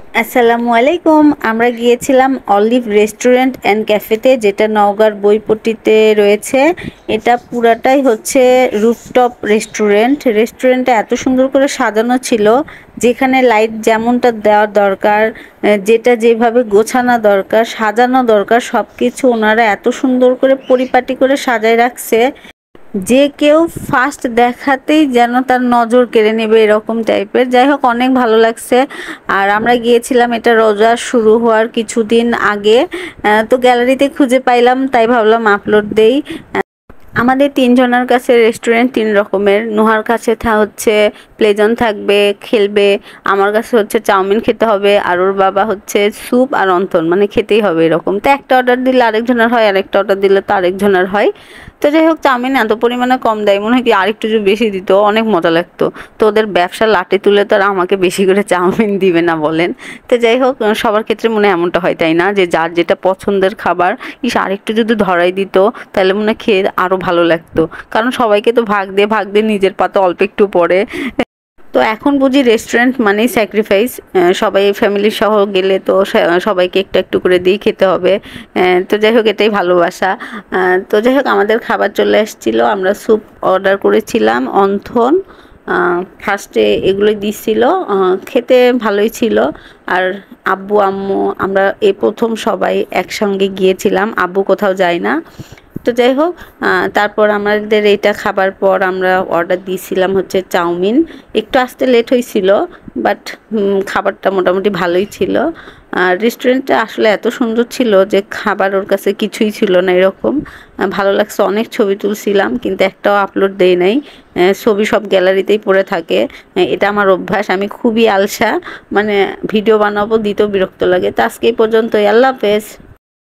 আসসালামু আলাইকুম। আমরা গিয়েছিলাম অলিভ রেস্টুরেন্ট অ্যান্ড ক্যাফেতে, যেটা নওগাঁর বইপট্টিতে রয়েছে। এটা পুরাটাই হচ্ছে রুফটপ রেস্টুরেন্টটা এত সুন্দর করে সাজানো ছিল, যেখানে লাইট যেমনটা দেওয়ার দরকার, যেটা যেভাবে গোছানো দরকার, সাজানো দরকার, সব কিছু ওনারা এত সুন্দর করে পরিপাটি করে সাজায় রাখছে যে কেউ ফার্স্ট দেখাতেই যেন তার নজর কেড়ে নেবে, এরকম টাইপের। যাই হোক, অনেক ভালো লাগছে। আর আমরা গিয়েছিলাম এটা রোজা শুরু হওয়ার কিছুদিন আগে। তো গ্যালারিতে খুঁজে পাইলাম, তাই ভাবলাম আপলোড দেই। আমাদের তিনজনের কাছে রেস্টুরেন্ট তিন রকমের। নুহার কাছে হচ্ছে প্লেজন থাকবে, খেলবে। আমার কাছে হচ্ছে চাউমিন খেতে হবে, আর ওর বাবা হচ্ছে স্যুপ আর অন্থন, মানে খেতেই হবে এরকম। তো একটা অর্ডার দিলে আরেকজনের হয়, আরেকটা অর্ডার দিলে তো আরেকজনের হয়। তো যাই হোক, চাউমিন এত পরিমাণে কম দেয়, মনে হয় কি আরেকটু যদি বেশি দিত অনেক মজা লাগতো। তো ওদের ব্যবসা লাটে তুলে তো আর আমাকে বেশি করে চাউমিন দিবে না বলেন। তো যাই হোক, সবার ক্ষেত্রে মনে হয় এমনটা হয়, তাই না? যে যার যেটা পছন্দের খাবার, আরেকটু যদি ধরাই দিত তাহলে মনে হয় খেয়ে আরো ভালো লাগতো। কারণ সবাইকে তো ভাগ দিয়ে নিজের পাতে অল্প একটু পড়ে। তো এখন বুঝি রেস্টুরেন্ট মানেই স্যাক্রিফাইস। সবাই ফ্যামিলি সহ গেলে তো সবাইকে একটু একটু করে দিয়ে খেতে হবে। তো যাই হোক, এটাই ভালোবাসা। তো যাই হোক, আমাদের খাবার চলে এসেছিল। আমরা স্যুপ অর্ডার করেছিলাম, অন্থন ফার্স্টে এগুলোই দিছিল। খেতে ভালোই ছিল। আর আব্বু আম্মু আমরা এই প্রথম সবাই একসঙ্গে গিয়েছিলাম, আব্বু কোথাও যায় না। তো যাই হোক, তারপর আমাদের এইটা খাবার পর আমরা অর্ডার দিয়েছিলাম হচ্ছে চাউমিন। একটু আসতে লেট হয়েছিল, বাট খাবারটা মোটামুটি ভালোই ছিল। আর রেস্টুরেন্টটা আসলে এত সুন্দর ছিল যে খাবার ওর কাছে কিছুই ছিল না এরকম। ভালো লাগছে, অনেক ছবি তুলছিলাম, কিন্তু একটাও আপলোড দেই নাই। ছবি সব গ্যালারিতেই পড়ে থাকে। এটা আমার অভ্যাস, আমি খুবই আলসা, মানে ভিডিও বানাবো দিতেও বিরক্ত লাগে। তো আজকে এই পর্যন্তই, আল্লাহ হাফেজ।